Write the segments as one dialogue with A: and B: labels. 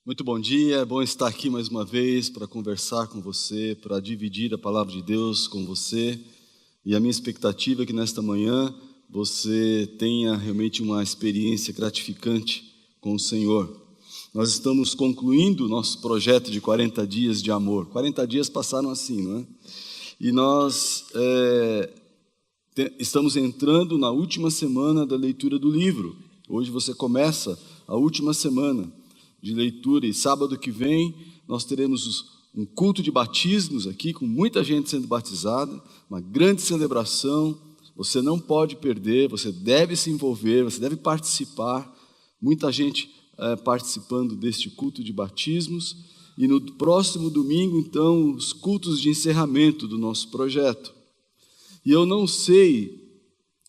A: Muito bom dia, é bom estar aqui mais uma vez para conversar com você, para dividir a palavra de Deus com você. E a minha expectativa é que nesta manhã você tenha realmente uma experiência gratificante com o Senhor. Nós estamos concluindo o nosso projeto de 40 dias de amor. 40 dias passaram assim, não é? E nós estamos entrando na última semana da leitura do livro. Hoje você começa a última semana de leitura, e sábado que vem nós teremos um culto de batismos aqui, com muita gente sendo batizada, uma grande celebração. Você não pode perder, você deve se envolver, você deve participar. Muita gente participando deste culto de batismos, e no próximo domingo, então, os cultos de encerramento do nosso projeto. E eu não sei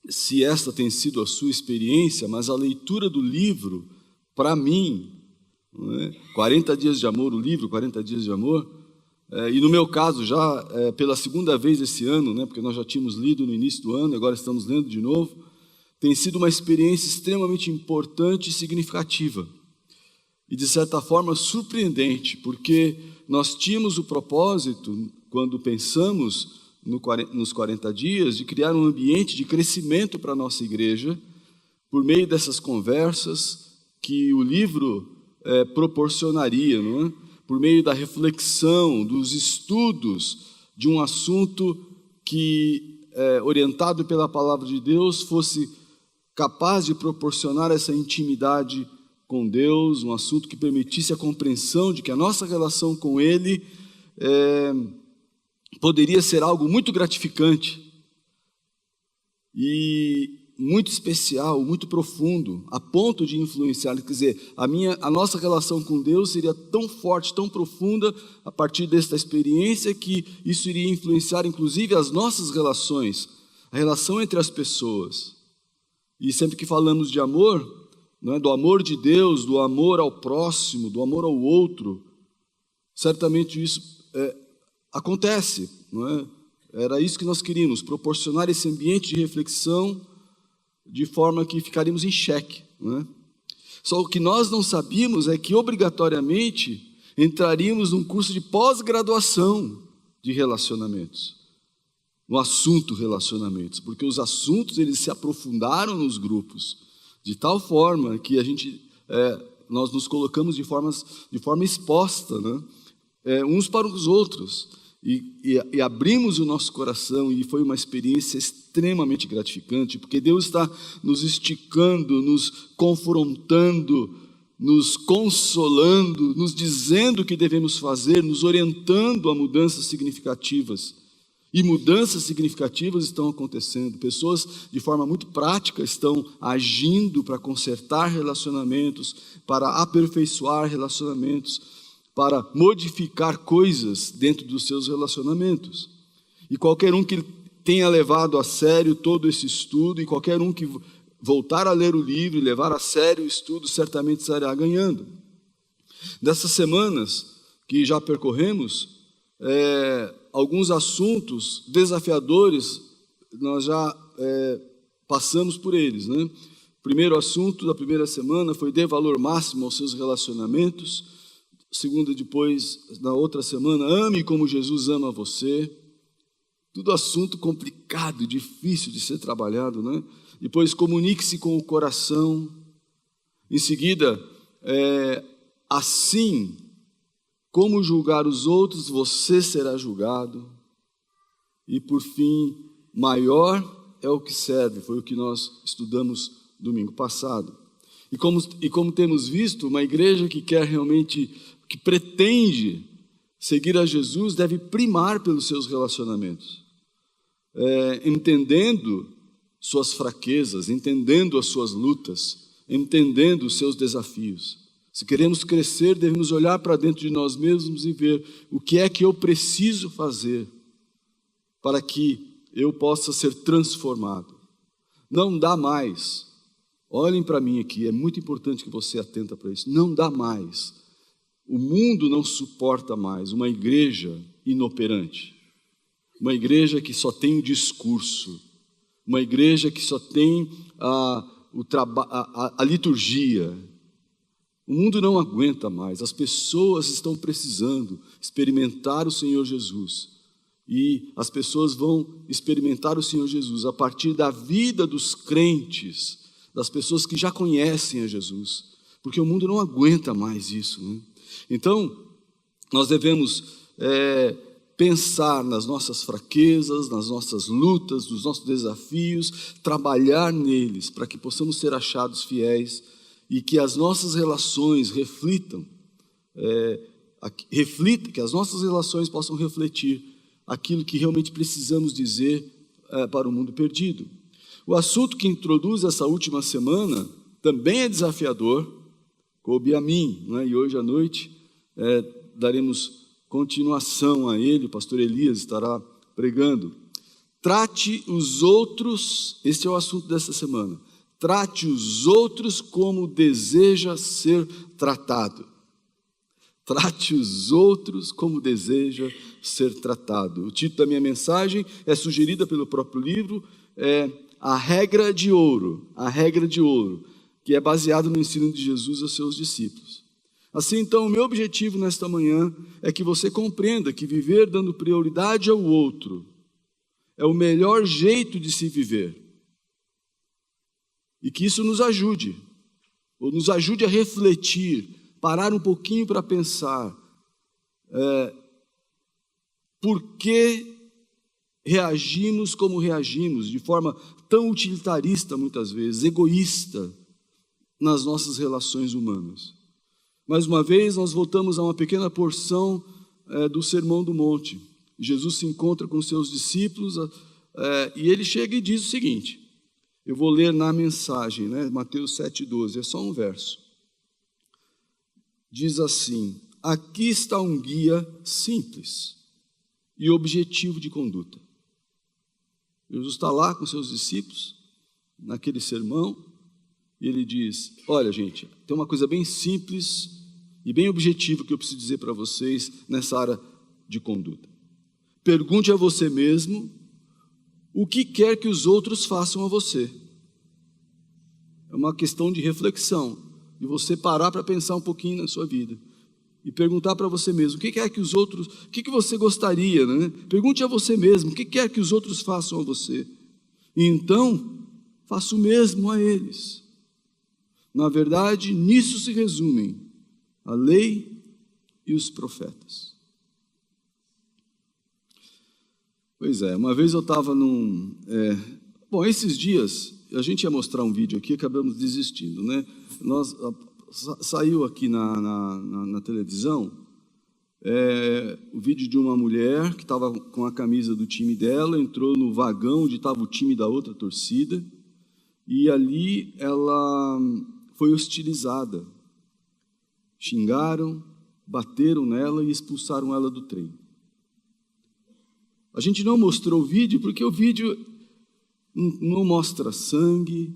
A: se esta tem sido a sua experiência, mas a leitura do livro, para mim, 40 dias de amor, o livro 40 dias de amor, e no meu caso já pela segunda vez esse ano, porque nós já tínhamos lido no início do ano, agora estamos lendo de novo, tem sido uma experiência extremamente importante e significativa, e de certa forma surpreendente, porque nós tínhamos o propósito, quando pensamos nos 40 dias, de criar um ambiente de crescimento para a nossa igreja, por meio dessas conversas que o livro proporcionaria, não é? Por meio da reflexão, dos estudos de um assunto que, orientado pela palavra de Deus, fosse capaz de proporcionar essa intimidade com Deus, um assunto que permitisse a compreensão de que a nossa relação com Ele poderia ser algo muito gratificante e muito especial, muito profundo, a ponto de influenciar. Quer dizer, a nossa relação com Deus seria tão forte, tão profunda, a partir desta experiência, que isso iria influenciar, inclusive, as nossas relações, a relação entre as pessoas. E sempre que falamos de amor, não é, do amor de Deus, do amor ao próximo, do amor ao outro, certamente isso acontece, não é? Era isso que nós queríamos, proporcionar esse ambiente de reflexão, de forma que ficaríamos em xeque, não é? Só o que nós não sabíamos é que obrigatoriamente entraríamos num curso de pós-graduação de relacionamentos, no assunto relacionamentos, porque os assuntos eles se aprofundaram nos grupos, de tal forma que nós nos colocamos de forma exposta, né? Uns para os outros, e abrimos o nosso coração, e foi uma experiência extremamente gratificante, porque Deus está nos esticando, nos confrontando, nos consolando, nos dizendo o que devemos fazer, nos orientando a mudanças significativas. E mudanças significativas estão acontecendo. Pessoas, de forma muito prática, estão agindo para consertar relacionamentos, para aperfeiçoar relacionamentos, para modificar coisas dentro dos seus relacionamentos. E qualquer um que tenha levado a sério todo esse estudo, e qualquer um que voltar a ler o livro e levar a sério o estudo, certamente estará ganhando. Nessas semanas que já percorremos, alguns assuntos desafiadores, nós já passamos por eles, né? O primeiro assunto da primeira semana foi dê valor máximo aos seus relacionamentos. Segunda, depois, na outra semana, ame como Jesus ama você. Tudo assunto complicado, difícil de ser trabalhado, né? Depois, comunique-se com o coração. Em seguida, assim como julgar os outros, você será julgado. E por fim, maior é o que serve, foi o que nós estudamos domingo passado. E como temos visto, uma igreja que quer realmente, que pretende seguir a Jesus, deve primar pelos seus relacionamentos, entendendo suas fraquezas, entendendo as suas lutas, entendendo os seus desafios. Se queremos crescer, devemos olhar para dentro de nós mesmos e ver o que é que eu preciso fazer para que eu possa ser transformado. Não dá mais. Olhem para mim aqui, é muito importante que você atenta para isso. Não dá mais. O mundo não suporta mais uma igreja inoperante, uma igreja que só tem o discurso, uma igreja que só tem a liturgia, O mundo não aguenta mais, as pessoas estão precisando experimentar o Senhor Jesus. E as pessoas vão experimentar o Senhor Jesus a partir da vida dos crentes, das pessoas que já conhecem a Jesus, porque o mundo não aguenta mais isso, né? Então, nós devemos pensar nas nossas fraquezas, nas nossas lutas, nos nossos desafios, trabalhar neles para que possamos ser achados fiéis e que as nossas relações reflitam, que as nossas relações possam refletir aquilo que realmente precisamos dizer para o mundo perdido. O assunto que introduz essa última semana também é desafiador, coube a mim, né? E hoje à noite daremos continuação a ele, o pastor Elias estará pregando. Trate os outros, este é o assunto dessa semana, trate os outros como deseja ser tratado. Trate os outros como deseja ser tratado. O título da minha mensagem é sugerida pelo próprio livro, A Regra de Ouro, que é baseado no ensino de Jesus aos seus discípulos. Assim, então, o meu objetivo nesta manhã é que você compreenda que viver dando prioridade ao outro é o melhor jeito de se viver. E que isso nos ajude a refletir, parar um pouquinho para pensar por que reagimos como reagimos, de forma tão utilitarista muitas vezes, egoísta, nas nossas relações humanas. Mais uma vez, nós voltamos a uma pequena porção do Sermão do Monte. Jesus se encontra com seus discípulos e ele chega e diz o seguinte, eu vou ler na mensagem, né? Mateus 7,12, é só um verso. Diz assim, aqui está um guia simples e objetivo de conduta. Jesus está lá com seus discípulos, naquele sermão, e ele diz, olha gente, tem uma coisa bem simples e bem objetiva que eu preciso dizer para vocês nessa área de conduta. Pergunte a você mesmo o que quer que os outros façam a você. É uma questão de reflexão, de você parar para pensar um pouquinho na sua vida e perguntar para você mesmo, o que quer que os outros, o que você gostaria, né? Pergunte a você mesmo, o que quer que os outros façam a você. E então, faça o mesmo a eles. Na verdade, nisso se resumem a lei e os profetas. Pois é, uma vez eu estava esses dias, a gente ia mostrar um vídeo aqui, acabamos desistindo, né? Saiu aqui na televisão o vídeo de uma mulher que estava com a camisa do time dela, entrou no vagão onde estava o time da outra torcida, e ali ela foi hostilizada. Xingaram, bateram nela e expulsaram ela do trem. A gente não mostrou o vídeo porque o vídeo não mostra sangue,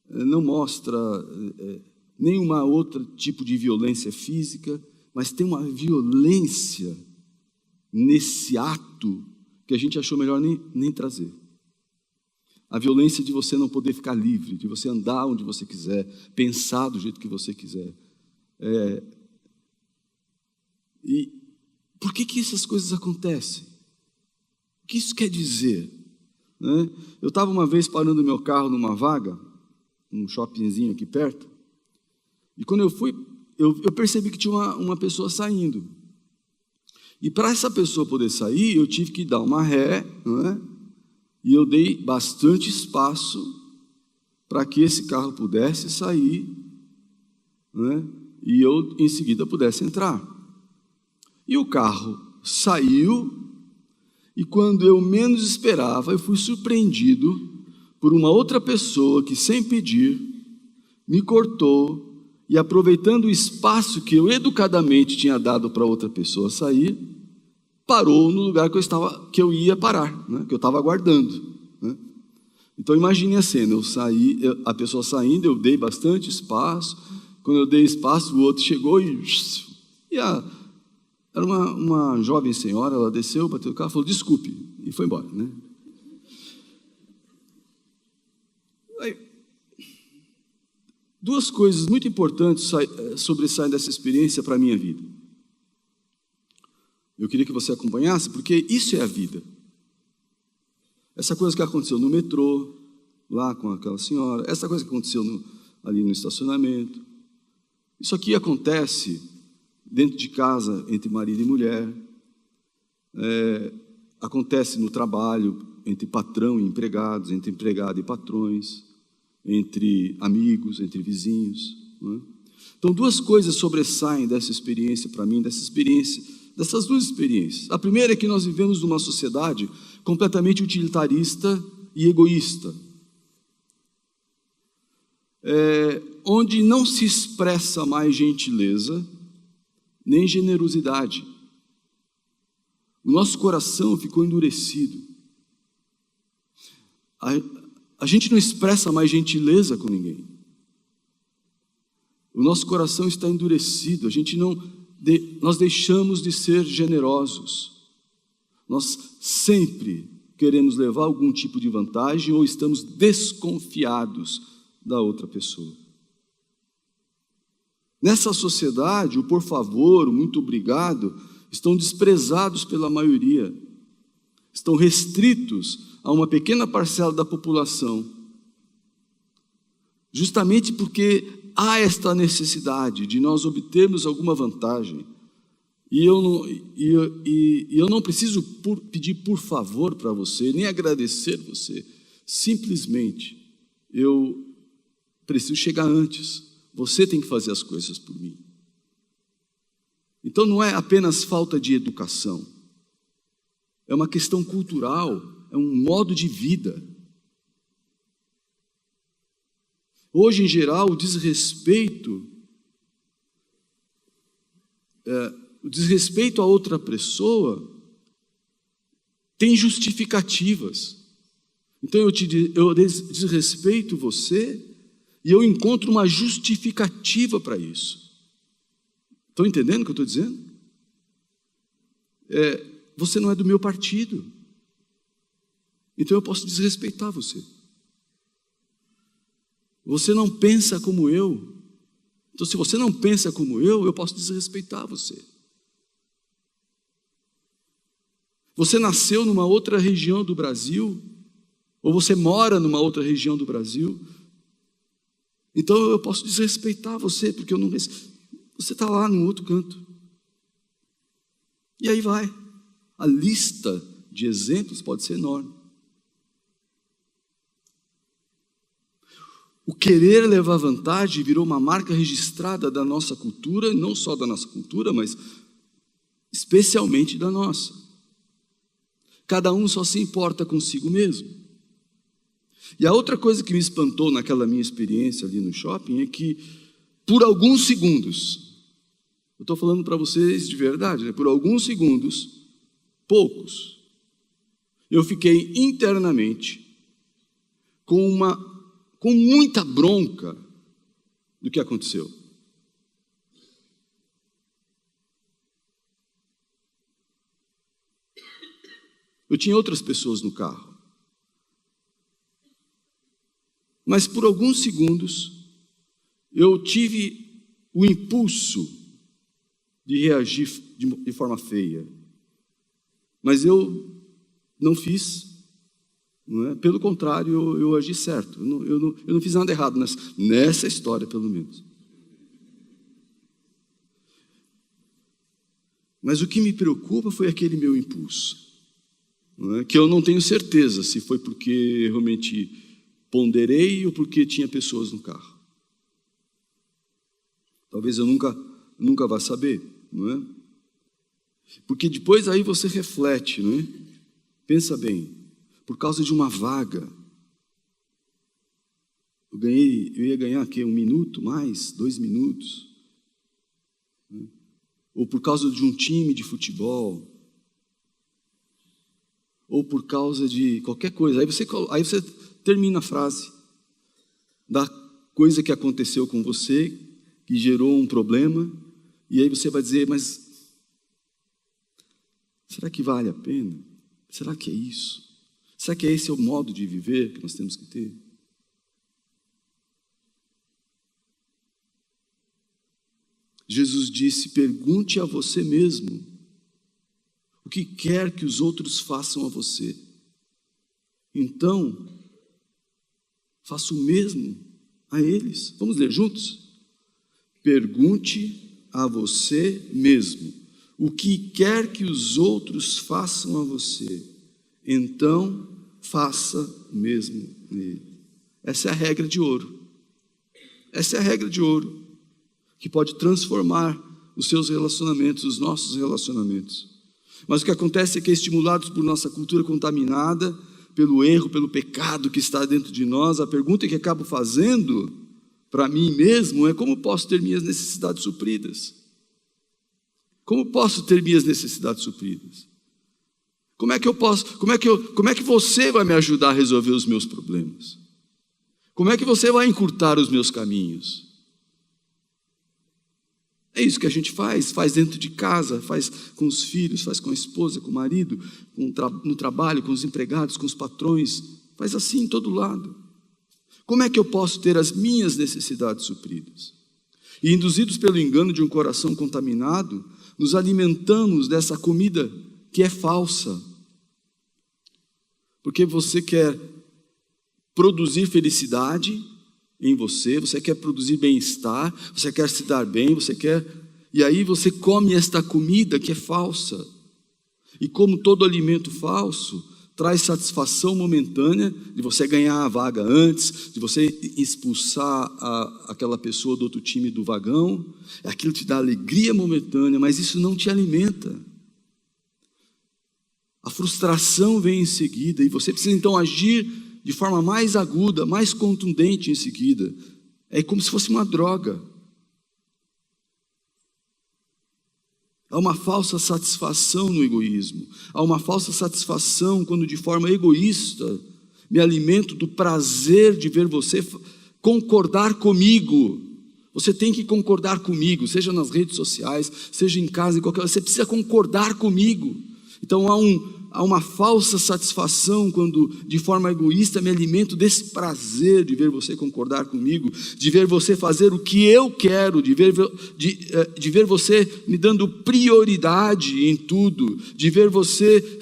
A: não mostra nenhuma outro tipo de violência física, mas tem uma violência nesse ato que a gente achou melhor nem trazer. A violência de você não poder ficar livre, de você andar onde você quiser, pensar do jeito que você quiser. E por que essas coisas acontecem? O que isso quer dizer? Né? Eu estava uma vez parando meu carro numa vaga, num shoppingzinho aqui perto, e quando eu fui, eu percebi que tinha uma pessoa saindo. E para essa pessoa poder sair, eu tive que dar uma ré, não é? E eu dei bastante espaço para que esse carro pudesse sair, né? E eu, em seguida, pudesse entrar. E o carro saiu, e quando eu menos esperava, eu fui surpreendido por uma outra pessoa que, sem pedir, me cortou, e aproveitando o espaço que eu educadamente tinha dado para outra pessoa sair, parou no lugar que eu ia parar, né? Que eu estava aguardando, né? Então imagine a cena, a pessoa saindo, eu dei bastante espaço, quando eu dei espaço, o outro chegou e era uma jovem senhora, ela desceu, bateu o carro, falou, desculpe, e foi embora, né? Duas coisas muito importantes sobressaem dessa experiência para a minha vida. Eu queria que você acompanhasse, porque isso é a vida. Essa coisa que aconteceu no metrô, lá com aquela senhora, essa coisa que aconteceu ali no estacionamento, isso aqui acontece dentro de casa, entre marido e mulher, acontece no trabalho, entre patrão e empregados, entre empregado e patrões, entre amigos, entre vizinhos. Não é? Então, duas coisas sobressaem dessa experiência para mim, dessas duas experiências. A primeira é que nós vivemos numa sociedade completamente utilitarista e egoísta, onde não se expressa mais gentileza nem generosidade. O nosso coração ficou endurecido. A gente não expressa mais gentileza com ninguém. O nosso coração está endurecido. Nós deixamos de ser generosos. Nós sempre queremos levar algum tipo de vantagem ou estamos desconfiados da outra pessoa. Nessa sociedade, o por favor, o muito obrigado, estão desprezados pela maioria. Estão restritos a uma pequena parcela da população. Justamente porque há esta necessidade de nós obtermos alguma vantagem. E eu não preciso pedir por favor para você, nem agradecer você. Simplesmente, eu preciso chegar antes. Você tem que fazer as coisas por mim. Então não é apenas falta de educação. É uma questão cultural, é um modo de vida. Hoje, em geral, o desrespeito a outra pessoa tem justificativas. Então eu desrespeito você e eu encontro uma justificativa para isso. Estão entendendo o que eu estou dizendo? Você não é do meu partido, então eu posso desrespeitar você. Você não pensa como eu, então se você não pensa como eu posso desrespeitar você. Você nasceu numa outra região do Brasil, ou você mora numa outra região do Brasil, então eu posso desrespeitar você, porque você está lá no outro canto. E aí vai. A lista de exemplos pode ser enorme. O querer levar vantagem virou uma marca registrada da nossa cultura, não só da nossa cultura, mas especialmente da nossa. Cada um só se importa consigo mesmo. E a outra coisa que me espantou naquela minha experiência ali no shopping é que, por alguns segundos, eu estou falando para vocês de verdade, né? Por alguns segundos, poucos, eu fiquei internamente com muita bronca do que aconteceu. Eu tinha outras pessoas no carro, mas por alguns segundos eu tive o impulso de reagir de forma feia. Mas eu não fiz, não é? Pelo contrário, eu agi certo. Eu não fiz nada errado nessa história, pelo menos. Mas o que me preocupa foi aquele meu impulso, não é? Que eu não tenho certeza se foi porque realmente ponderei ou porque tinha pessoas no carro. Talvez eu nunca vá saber, não é? Porque depois aí você reflete, não é? Pensa bem, por causa de uma vaga, eu ia ganhar aqui 1 minuto mais, 2 minutos, né? Ou por causa de um time de futebol, ou por causa de qualquer coisa. Aí você termina a frase da coisa que aconteceu com você, que gerou um problema, e aí você vai dizer, mas será que vale a pena? Será que é isso? Será que esse é o modo de viver que nós temos que ter? Jesus disse: pergunte a você mesmo o que quer que os outros façam a você. Então, faça o mesmo a eles. Vamos ler juntos? Pergunte a você mesmo o que quer que os outros façam a você. Então, faça o mesmo nele. Essa é a regra de ouro. Essa é a regra de ouro que pode transformar os seus relacionamentos, os nossos relacionamentos. Mas o que acontece é que, estimulados por nossa cultura contaminada, pelo erro, pelo pecado que está dentro de nós, a pergunta que acabo fazendo para mim mesmo é: como posso ter minhas necessidades supridas? Como posso ter minhas necessidades supridas? Como é que você vai me ajudar a resolver os meus problemas? Como é que você vai encurtar os meus caminhos? É isso que a gente faz dentro de casa, faz com os filhos, faz com a esposa, com o marido, no trabalho, com os empregados, com os patrões, faz assim em todo lado. Como é que eu posso ter as minhas necessidades supridas? E induzidos pelo engano de um coração contaminado, nos alimentamos dessa comida que é falsa. Porque você quer produzir felicidade em você quer produzir bem-estar, você quer se dar bem, e aí você come esta comida que é falsa. E como todo alimento falso, traz satisfação momentânea de você ganhar a vaga antes, de você expulsar aquela pessoa do outro time do vagão. Aquilo te dá alegria momentânea, mas isso não te alimenta. A frustração vem em seguida, e você precisa então agir de forma mais aguda, mais contundente em seguida. É como se fosse uma droga. Há uma falsa satisfação no egoísmo. Há uma falsa satisfação quando, de forma egoísta, me alimento do prazer de ver você concordar comigo. Você tem que concordar comigo, seja nas redes sociais, seja em casa, em qualquer lugar. Você precisa concordar comigo. Então há uma falsa satisfação quando, de forma egoísta, me alimento desse prazer de ver você concordar comigo, de ver você fazer o que eu quero, de ver você me dando prioridade em tudo, de ver você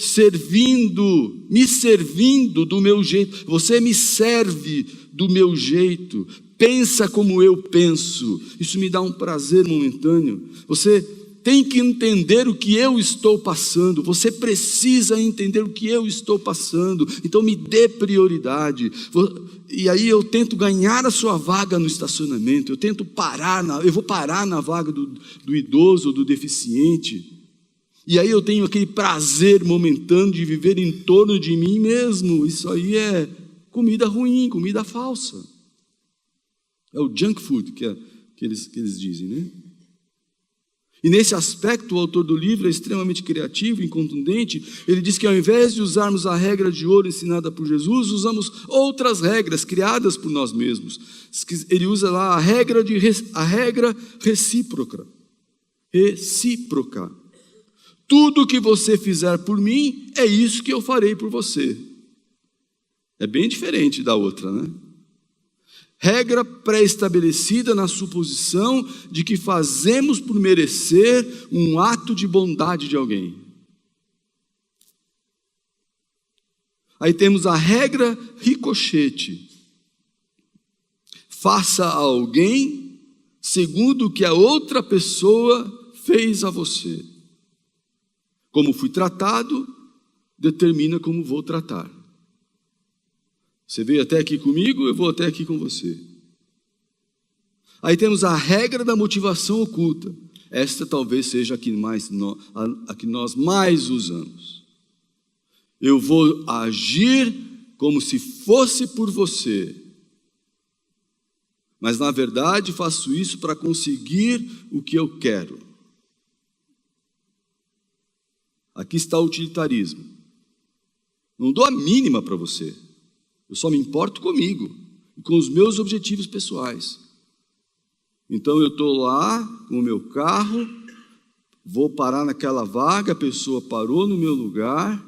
A: me servindo do meu jeito. Você me serve do meu jeito, pensa como eu penso. Isso me dá um prazer momentâneo. Você tem que entender o que eu estou passando. Você precisa entender o que eu estou passando. Então me dê prioridade. E aí eu tento ganhar a sua vaga no estacionamento. Eu vou parar na vaga do idoso ou do deficiente. E aí eu tenho aquele prazer momentâneo de viver em torno de mim mesmo. Isso aí é comida ruim, comida falsa. É o junk food que eles dizem, né? E nesse aspecto, o autor do livro é extremamente criativo e contundente. Ele diz que, ao invés de usarmos a regra de ouro ensinada por Jesus, usamos outras regras criadas por nós mesmos. Ele usa lá a regra recíproca. Tudo que você fizer por mim, é isso que eu farei por você. É bem diferente da outra, né? Regra pré-estabelecida na suposição de que fazemos por merecer um ato de bondade de alguém. Aí temos a regra ricochete. Faça a alguém segundo o que a outra pessoa fez a você. Como fui tratado, determina como vou tratar. Você veio até aqui comigo, eu vou até aqui com você. Aí temos a regra da motivação oculta. Esta talvez seja a que nós mais usamos. Eu vou agir como se fosse por você, mas na verdade faço isso para conseguir o que eu quero. Aqui está o utilitarismo. Não dou a mínima para você. Eu só me importo comigo e com os meus objetivos pessoais. Então eu estou lá com o meu carro, vou parar naquela vaga, a pessoa parou no meu lugar,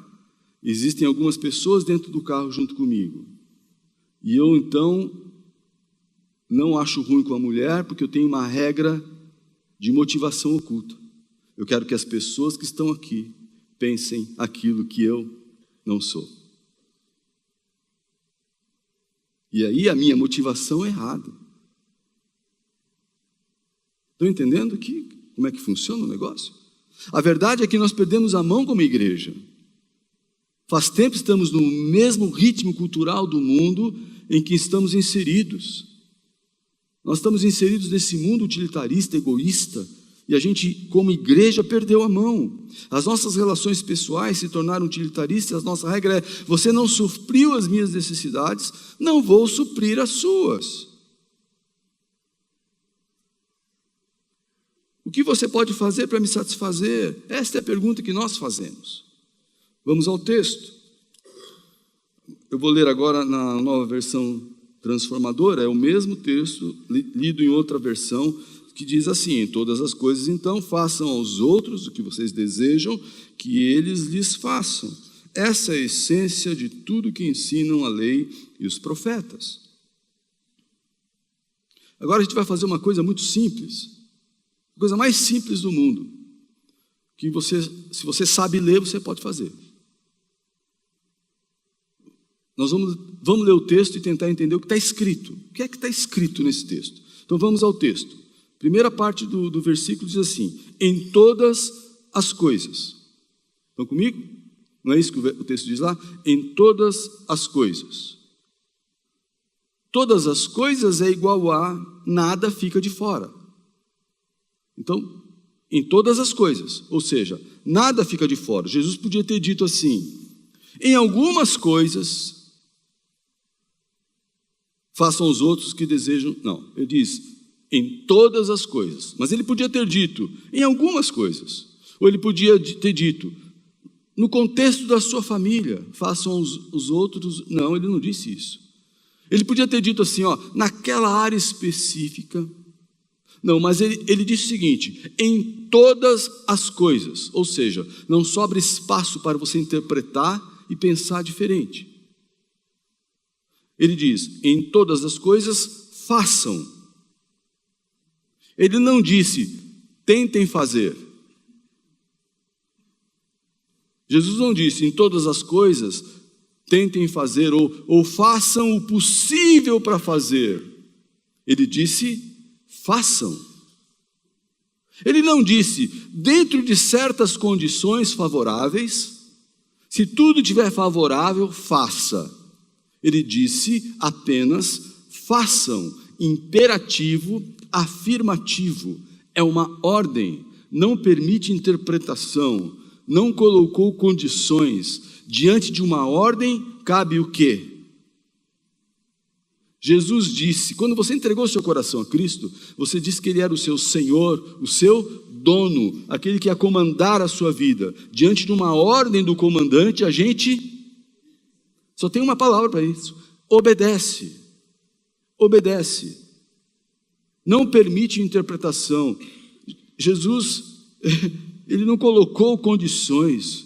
A: existem algumas pessoas dentro do carro junto comigo. E eu então não acho ruim com a mulher, porque eu tenho uma regra de motivação oculta. Eu quero que as pessoas que estão aqui pensem aquilo que eu não sou. E aí a minha motivação é errada. Estão entendendo aqui como é que funciona o negócio? A verdade é que nós perdemos a mão como igreja. Faz tempo estamos no mesmo ritmo cultural do mundo em que estamos inseridos. Nós estamos inseridos nesse mundo utilitarista, egoísta, e a gente, como igreja, perdeu a mão. As nossas relações pessoais se tornaram utilitaristas, a nossa regra é: você não supriu as minhas necessidades, não vou suprir as suas. O que você pode fazer para me satisfazer? Esta é a pergunta que nós fazemos. Vamos ao texto. Eu vou ler agora na Nova Versão Transformadora, é o mesmo texto, lido em outra versão, que diz assim: em todas as coisas, então, façam aos outros o que vocês desejam que eles lhes façam. Essa é a essência de tudo que ensinam a lei e os profetas. Agora a gente vai fazer uma coisa muito simples, a coisa mais simples do mundo, que você, se você sabe ler, você pode fazer. Nós vamos ler o texto e tentar entender o que está escrito. O que é que está escrito nesse texto? Então vamos ao texto. Primeira parte do versículo diz assim: em todas as coisas. Estão comigo? Não é isso que o texto diz lá? Em todas as coisas. Todas as coisas é igual a nada fica de fora. Então, em todas as coisas, ou seja, nada fica de fora. Jesus podia ter dito assim: em algumas coisas façam os outros que desejam. Não, ele diz em todas as coisas. Mas ele podia ter dito em algumas coisas. Ou ele podia ter dito no contexto da sua família, façam os outros. Não, ele não disse isso. Ele podia ter dito assim, naquela área específica. Não, mas ele disse o seguinte: em todas as coisas. Ou seja, não sobra espaço para você interpretar e pensar diferente. Ele diz: em todas as coisas, façam. Ele não disse: tentem fazer. Jesus não disse: em todas as coisas, tentem fazer, ou façam o possível para fazer. Ele disse: façam. Ele não disse: dentro de certas condições favoráveis, se tudo estiver favorável, faça. Ele disse apenas: façam. Imperativo, afirmativo. É uma ordem, não permite interpretação, não colocou condições. Diante de uma ordem, cabe o quê? Jesus disse, quando você entregou seu coração a Cristo, você disse que Ele era o seu Senhor, o seu dono, aquele que ia comandar a sua vida. Diante de uma ordem do comandante, a gente só tem uma palavra para isso: obedece. Obedece. Não permite interpretação. Jesus, Ele não colocou condições.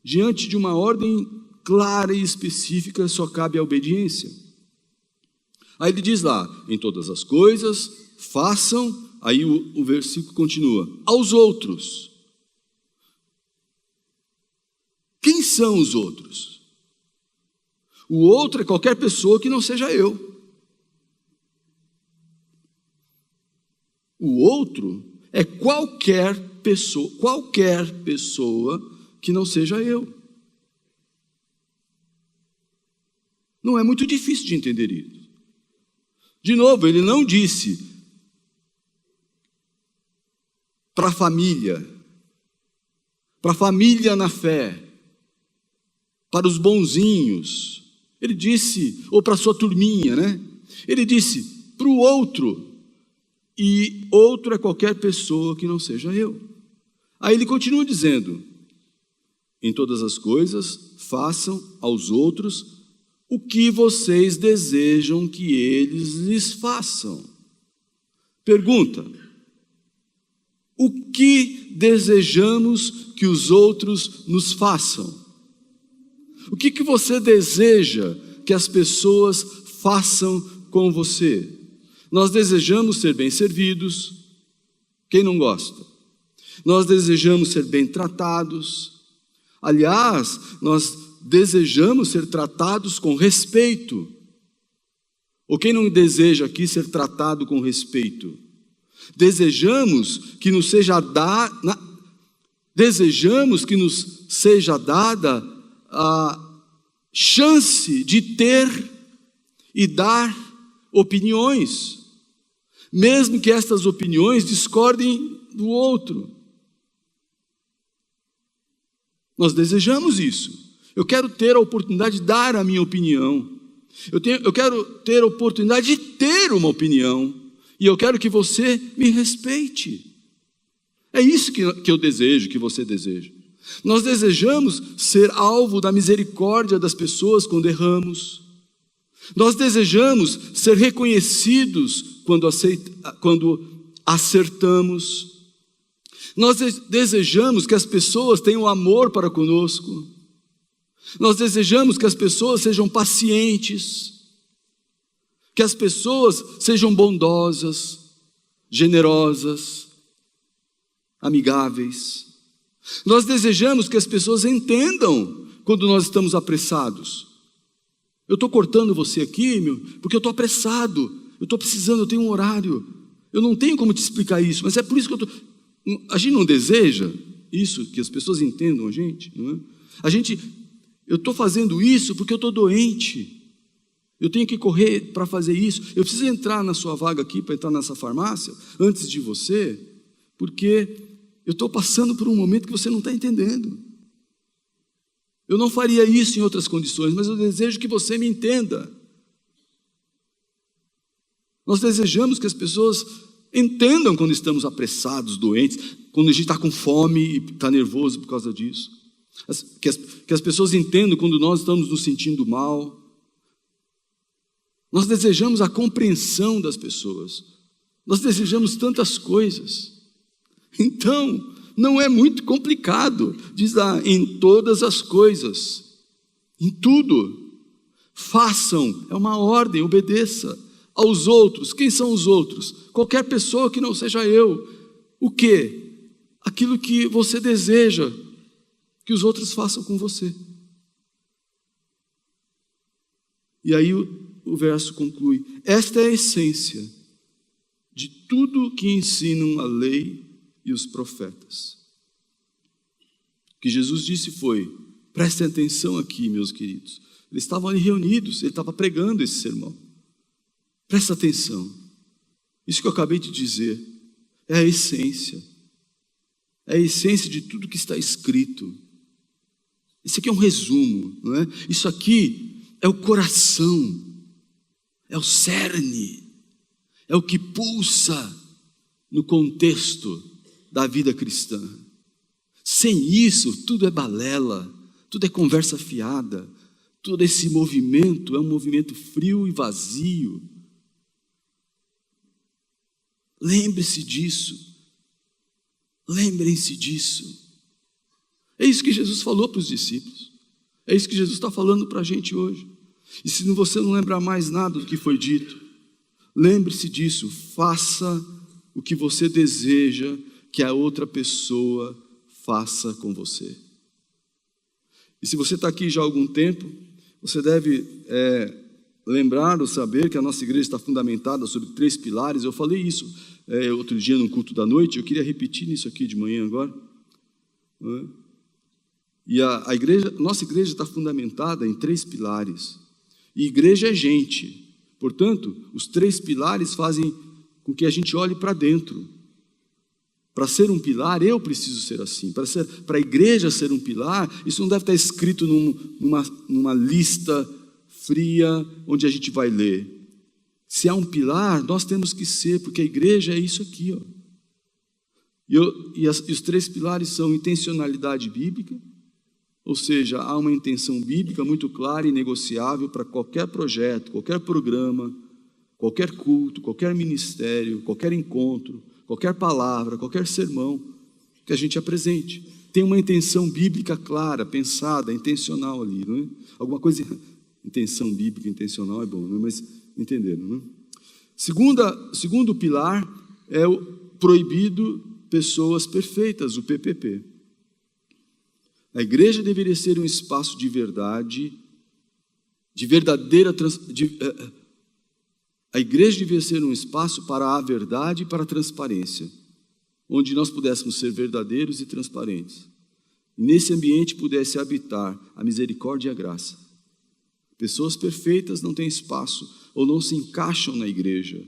A: Diante de uma ordem clara e específica, só cabe a obediência. Aí ele diz lá: em todas as coisas, façam. Aí o versículo continua: aos outros. Quem são os outros? O outro é qualquer pessoa que não seja eu. O outro é qualquer pessoa que não seja eu. Não é muito difícil de entender isso. De novo, ele não disse para a família na fé, para os bonzinhos. Ele disse, ou para a sua turminha, né? Ele disse para o outro. E outro é qualquer pessoa que não seja eu. Aí ele continua dizendo: em todas as coisas, façam aos outros o que vocês desejam que eles lhes façam. Pergunta: o que desejamos que os outros nos façam? O que você deseja que as pessoas façam com você? Nós desejamos ser bem servidos, Quem não gosta? Nós desejamos ser bem tratados. Aliás, nós desejamos ser tratados com respeito. Ou quem não deseja aqui ser tratado com respeito? Desejamos que nos seja dada a chance de ter e dar opiniões, mesmo que estas opiniões discordem do outro. Nós desejamos isso. Eu quero ter a oportunidade de dar a minha opinião. Eu quero ter a oportunidade de ter uma opinião. E eu quero que você me respeite. É isso que eu desejo, que você deseja. Nós desejamos ser alvo da misericórdia das pessoas quando erramos. Nós desejamos ser reconhecidos quando acertamos. Nós desejamos que as pessoas tenham amor para conosco. Nós desejamos que as pessoas sejam pacientes, que as pessoas sejam bondosas, generosas, amigáveis. Nós desejamos que as pessoas entendam quando nós estamos apressados. Eu estou cortando você aqui, porque eu estou apressado, eu estou precisando, eu tenho um horário. Eu não tenho como te explicar isso, mas é por isso que a gente não deseja isso, que as pessoas entendam a gente, não é? Eu estou fazendo isso porque eu estou doente. Eu tenho que correr para fazer isso. Eu preciso entrar na sua vaga aqui, para entrar nessa farmácia, antes de você, porque eu estou passando por um momento que você não está entendendo. Eu não faria isso em outras condições, mas eu desejo que você me entenda. Nós desejamos que as pessoas entendam quando estamos apressados, doentes, quando a gente está com fome e está nervoso por causa disso. Que as pessoas entendam quando nós estamos nos sentindo mal. Nós desejamos a compreensão das pessoas. Nós desejamos tantas coisas. Então, não é muito complicado, diz lá, em todas as coisas, em tudo, façam, é uma ordem, obedeça aos outros. Quem são os outros? Qualquer pessoa que não seja eu. O quê? Aquilo que você deseja que os outros façam com você. E aí o verso conclui: esta é a essência de tudo que ensinam a lei e os profetas. O que Jesus disse foi, prestem atenção aqui, meus queridos. Eles estavam ali reunidos, ele estava pregando esse sermão. Presta atenção. Isso que eu acabei de dizer é a essência. É a essência de tudo que está escrito. Isso aqui é um resumo, não é? Isso aqui é o coração, é o cerne, é o que pulsa no contexto da vida cristã. Sem isso, tudo é balela, tudo é conversa fiada, todo esse movimento é um movimento frio e vazio. Lembre-se disso, lembrem-se disso. É isso que Jesus falou para os discípulos, é isso que Jesus está falando para a gente hoje. E se você não lembrar mais nada do que foi dito, lembre-se disso, faça o que você deseja que a outra pessoa faça com você. E se você está aqui já há algum tempo, você deve lembrar ou saber que a nossa igreja está fundamentada sobre 3 pilares. Eu falei isso outro dia no culto da noite, eu queria repetir isso aqui de manhã agora. E nossa igreja está fundamentada em 3 pilares. E igreja é gente. Portanto, os 3 pilares fazem com que a gente olhe para dentro. Para ser um pilar, eu preciso ser assim. Para a igreja ser um pilar, isso não deve estar escrito numa lista fria, onde a gente vai ler. Se há um pilar, nós temos que ser, porque a igreja é isso aqui. Ó. E os 3 pilares são intencionalidade bíblica, ou seja, há uma intenção bíblica muito clara e negociável para qualquer projeto, qualquer programa, qualquer culto, qualquer ministério, qualquer encontro, qualquer palavra, qualquer sermão que a gente apresente. Tem uma intenção bíblica clara, pensada, intencional ali. Não é? Alguma coisa, intenção bíblica, intencional é bom, não é? Mas entenderam, não é? Segundo pilar é proibido pessoas perfeitas, o PPP. A igreja deveria ser um espaço de verdade, de verdadeira... A igreja devia ser um espaço para a verdade e para a transparência, onde nós pudéssemos ser verdadeiros e transparentes. E nesse ambiente pudesse habitar a misericórdia e a graça. Pessoas perfeitas não têm espaço ou não se encaixam na igreja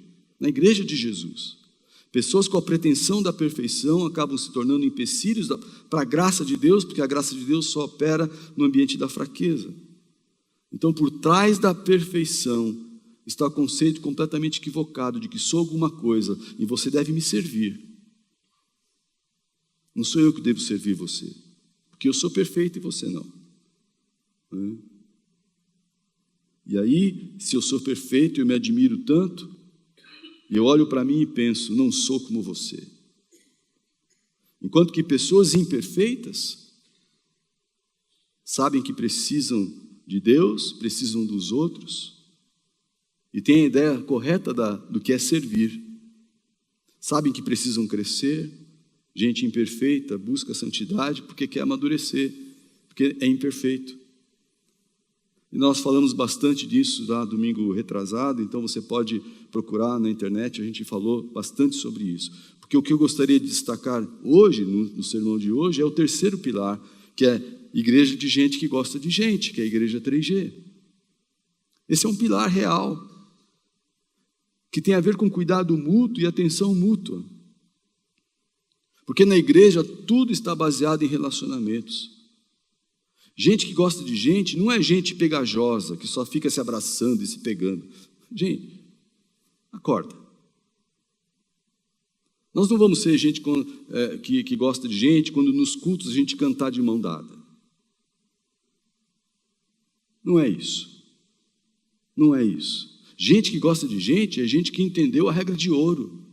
A: de Jesus. Pessoas com a pretensão da perfeição acabam se tornando empecilhos para a graça de Deus, porque a graça de Deus só opera no ambiente da fraqueza. Então, por trás da perfeição está o conceito completamente equivocado de que sou alguma coisa e você deve me servir. Não sou eu que devo servir você, porque eu sou perfeito e você não. E aí, se eu sou perfeito, eu me admiro tanto, e eu olho para mim e penso, não sou como você. Enquanto que pessoas imperfeitas sabem que precisam de Deus, precisam dos outros, e têm a ideia correta do que é servir. Sabem que precisam crescer. Gente imperfeita busca santidade porque quer amadurecer, porque é imperfeito. E nós falamos bastante disso lá domingo retrasado, então você pode procurar na internet, a gente falou bastante sobre isso. Porque o que eu gostaria de destacar hoje, no sermão de hoje, é o terceiro pilar, que é igreja de gente que gosta de gente, que é a igreja 3G. Esse é um pilar real, que tem a ver com cuidado mútuo e atenção mútua. Porque na igreja tudo está baseado em relacionamentos. Gente que gosta de gente não é gente pegajosa, que só fica se abraçando e se pegando. Gente, acorda. Nós não vamos ser gente que gosta de gente quando nos cultos a gente cantar de mão dada. Não é isso. Não é isso. Gente que gosta de gente é gente que entendeu a regra de ouro.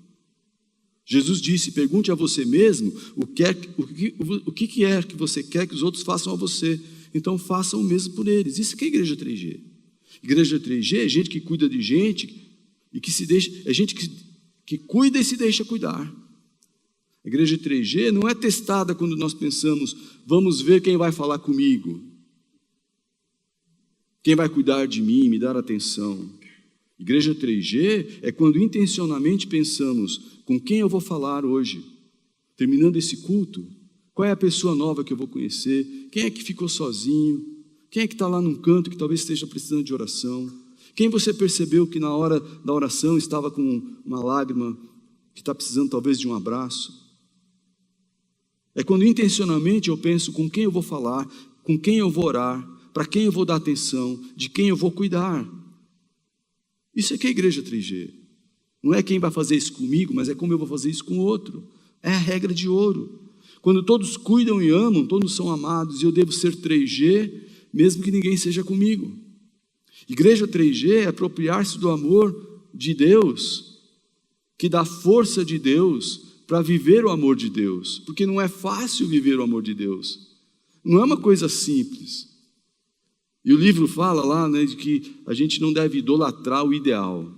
A: Jesus disse, pergunte a você mesmo o que é que você quer que os outros façam a você. Então façam o mesmo por eles. Isso que é igreja 3G. Igreja 3G é gente que cuida de gente e que se deixa, é gente que cuida e se deixa cuidar. A igreja 3G não é testada quando nós pensamos, vamos ver quem vai falar comigo, quem vai cuidar de mim, me dar atenção. Igreja 3G é quando intencionalmente pensamos, com quem eu vou falar hoje? Terminando esse culto, qual é a pessoa nova que eu vou conhecer? Quem é que ficou sozinho? Quem é que está lá num canto que talvez esteja precisando de oração? Quem você percebeu que na hora da oração estava com uma lágrima, que está precisando talvez de um abraço? É quando intencionalmente eu penso com quem eu vou falar, com quem eu vou orar, para quem eu vou dar atenção, de quem eu vou cuidar. Isso é que é a igreja 3G. Não é quem vai fazer isso comigo, mas é como eu vou fazer isso com o outro. É a regra de ouro. Quando todos cuidam e amam, todos são amados, e eu devo ser 3G, mesmo que ninguém seja comigo. Igreja 3G é apropriar-se do amor de Deus, que dá força de Deus para viver o amor de Deus, porque não é fácil viver o amor de Deus. Não é uma coisa simples. E o livro fala lá, de que a gente não deve idolatrar o ideal.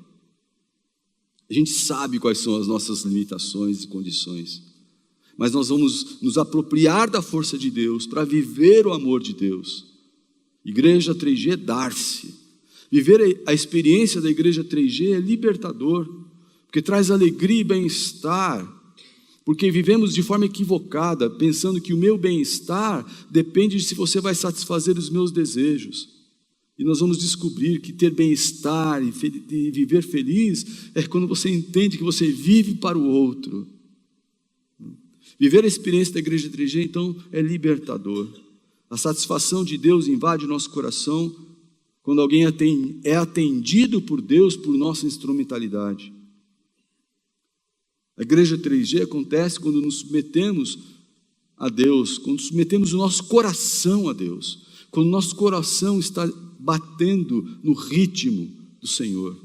A: A gente sabe quais são as nossas limitações e condições, mas nós vamos nos apropriar da força de Deus para viver o amor de Deus. Igreja 3G é dar-se. Viver a experiência da igreja 3G é libertador, porque traz alegria e bem-estar, porque vivemos de forma equivocada, pensando que o meu bem-estar depende de se você vai satisfazer os meus desejos. E nós vamos descobrir que ter bem-estar e viver feliz é quando você entende que você vive para o outro. Viver a experiência da igreja 3G, então, é libertador. A satisfação de Deus invade o nosso coração quando alguém é atendido por Deus por nossa instrumentalidade. A igreja 3G acontece quando nos submetemos a Deus, quando submetemos o nosso coração a Deus, quando o nosso coração está batendo no ritmo do Senhor,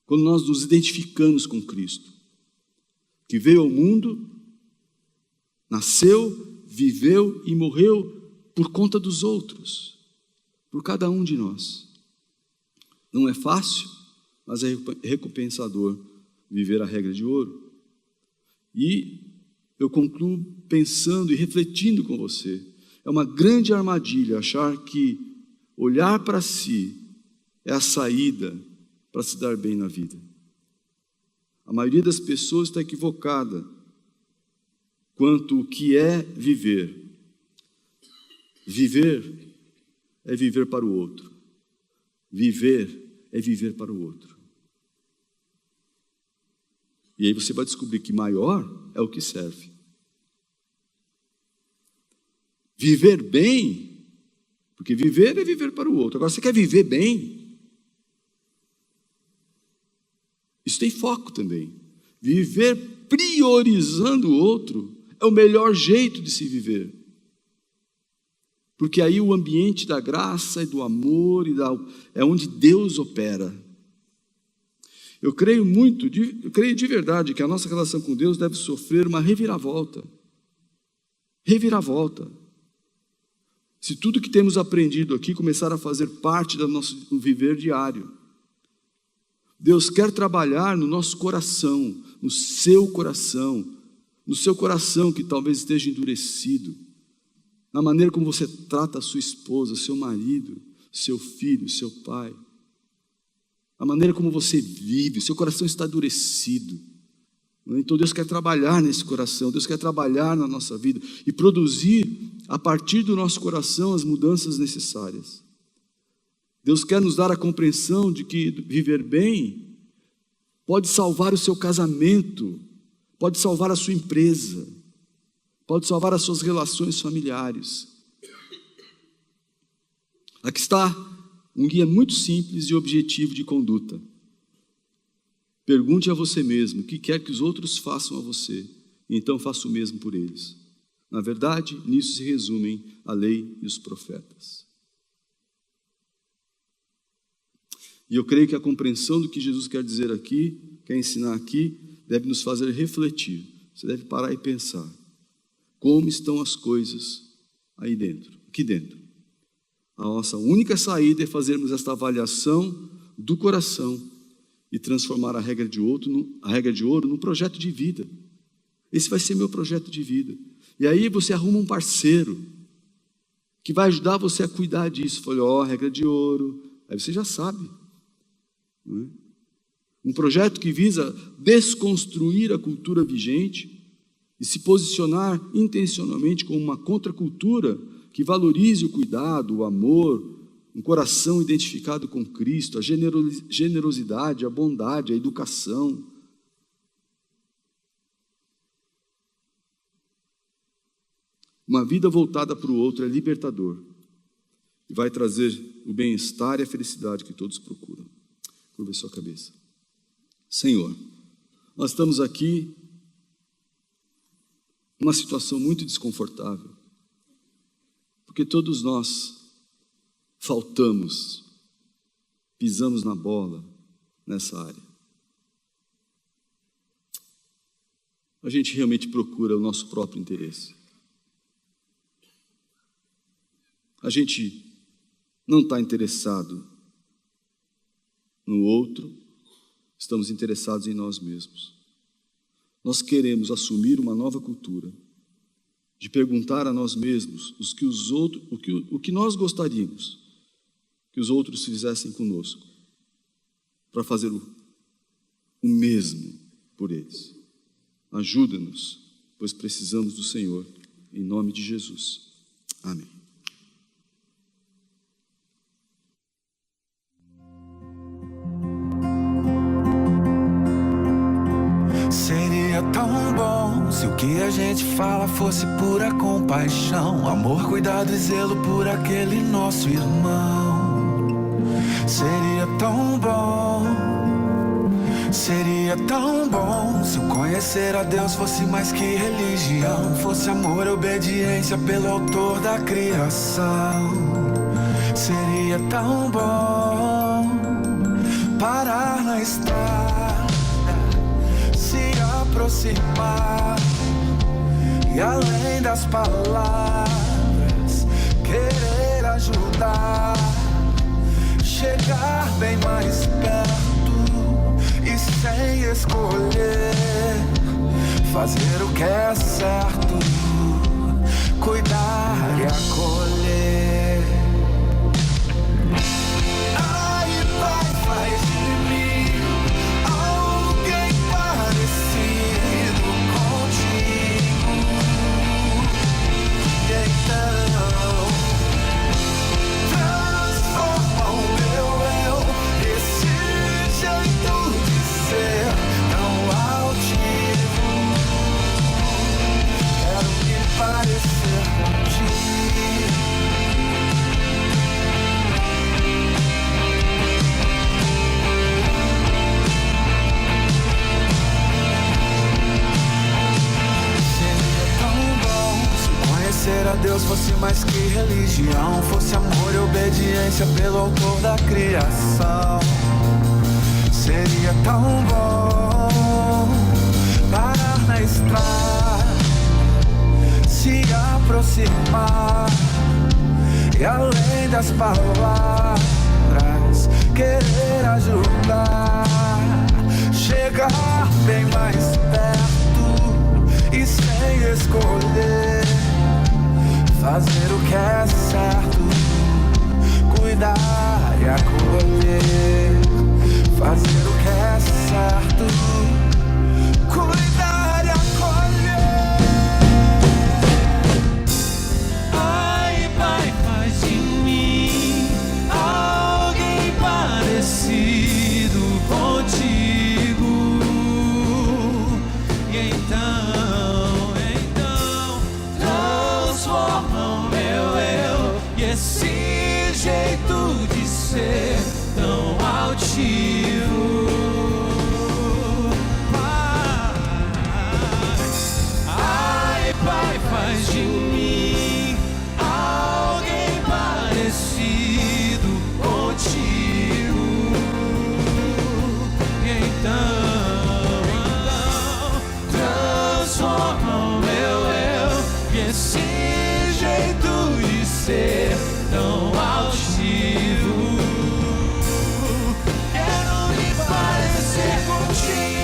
A: quando nós nos identificamos com Cristo, que veio ao mundo, nasceu, viveu e morreu por conta dos outros, por cada um de nós. Não é fácil, mas é recompensador viver a regra de ouro. E eu concluo pensando e refletindo com você. É uma grande armadilha achar que olhar para si é a saída para se dar bem na vida. A maioria das pessoas está equivocada quanto ao que é viver. Viver é viver para o outro. Viver é viver para o outro. E aí você vai descobrir que maior é o que serve. Viver bem, porque viver é viver para o outro. Agora, você quer viver bem? Isso tem foco também. Viver priorizando o outro é o melhor jeito de se viver. Porque aí o ambiente da graça e do amor é onde Deus opera. Eu creio de verdade que a nossa relação com Deus deve sofrer uma reviravolta. Reviravolta. Se tudo que temos aprendido aqui começar a fazer parte do nosso viver diário. Deus quer trabalhar no nosso coração, no seu coração que talvez esteja endurecido, na maneira como você trata a sua esposa, seu marido, seu filho, seu pai, a maneira como você vive, seu coração está endurecido. Então Deus quer trabalhar nesse coração, Deus quer trabalhar na nossa vida e produzir a partir do nosso coração as mudanças necessárias. Deus quer nos dar a compreensão de que viver bem pode salvar o seu casamento, pode salvar a sua empresa, pode salvar as suas relações familiares. Aqui está um guia muito simples e objetivo de conduta. Pergunte a você mesmo o que quer que os outros façam a você, e então faça o mesmo por eles. Na verdade, nisso se resumem a lei e os profetas. E eu creio que a compreensão do que Jesus quer dizer aqui, quer ensinar aqui, deve nos fazer refletir. Você deve parar e pensar. Como estão as coisas aí dentro, aqui dentro? A nossa única saída é fazermos esta avaliação do coração e transformar a regra de ouro num projeto de vida. Esse vai ser meu projeto de vida. E aí você arruma um parceiro que vai ajudar você a cuidar disso. Falei, regra de ouro. Aí você já sabe. Não é? Um projeto que visa desconstruir a cultura vigente e se posicionar intencionalmente como uma contracultura que valorize o cuidado, o amor, um coração identificado com Cristo, a generosidade, a bondade, a educação. Uma vida voltada para o outro é libertador e vai trazer o bem-estar e a felicidade que todos procuram. Curva sua cabeça. Senhor, nós estamos aqui numa situação muito desconfortável, porque todos nós faltamos, pisamos na bola nessa área. A gente realmente procura o nosso próprio interesse. A gente não está interessado no outro, estamos interessados em nós mesmos. Nós queremos assumir uma nova cultura de perguntar a nós mesmos o que nós gostaríamos que os outros fizessem conosco, para fazer o mesmo por eles. Ajuda-nos, pois precisamos do Senhor, em nome de Jesus. Amém.
B: Seria tão bom se o que a gente fala fosse pura compaixão, amor, cuidado e zelo por aquele nosso irmão. Seria tão bom se o conhecer a Deus fosse mais que religião, fosse amor e obediência pelo autor da criação. Seria tão bom parar na estrada, se aproximar e além das palavras querer ajudar, chegar bem mais perto e sem escolher fazer o que é certo, cuidar e acolher. Ai, Pai, faz de mim alguém parecido contigo. E então transforma o meu eu, esse jeito de ser tão altivo. Quero me parecer contigo. Seria tão bom se conhecer a Deus fosse mais que religião, fosse amor e obediência pelo autor da criação. Seria tão bom parar na estrada, se aproximar e além das palavras querer ajudar, chegar bem mais perto e sem escolher, fazer o que é certo, cuidar e acolher, fazer o que é certo, cuidar e acolher.
C: Ai, Pai, faz de mim alguém parecido contigo. E então transforma o meu eu e esse jeito de ser tão altivo. Ai, Pai, faz de mim alguém parecido contigo. E então transforma o meu eu e esse jeito de ser tão altivo. Quero me parecer contigo.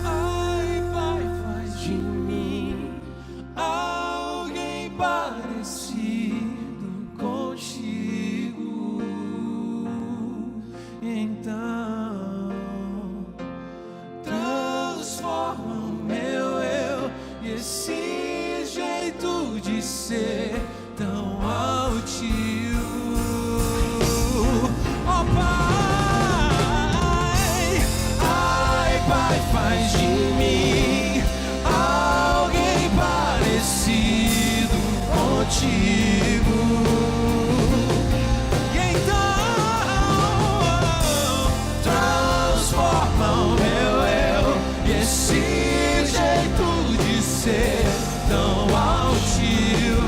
C: Ai, Pai, faz de mim alguém parecido contigo. Então transforma o meu eu e esse jeito de ser tão altivo. Oh, Pai, ai, Pai, faz de mim alguém parecido contigo. E então transforma o meu eu e esse jeito de ser tão altivo.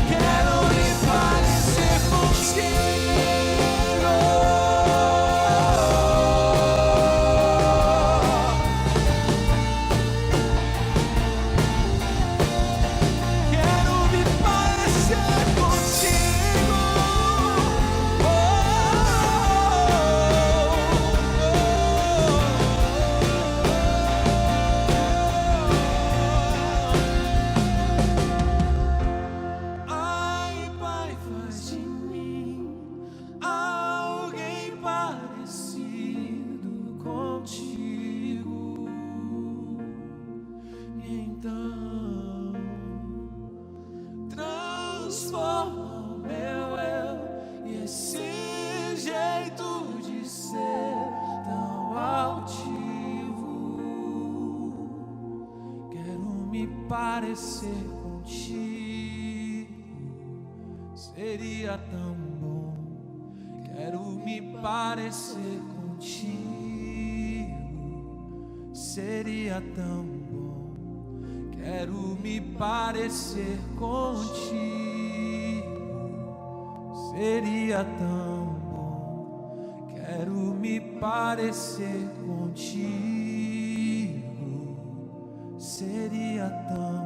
C: Quero me parecer contigo. Quero me parecer contigo. Ai, Pai, faz de mim alguém parecido contigo. E então transforma o meu eu e esse jeito de ser tão altivo. Quero me parecer contigo. Seria tão bom. Quero me parecer contigo. Seria tão bom. Quero me parecer contigo. Seria tão bom. Quero me parecer contigo. Seria tão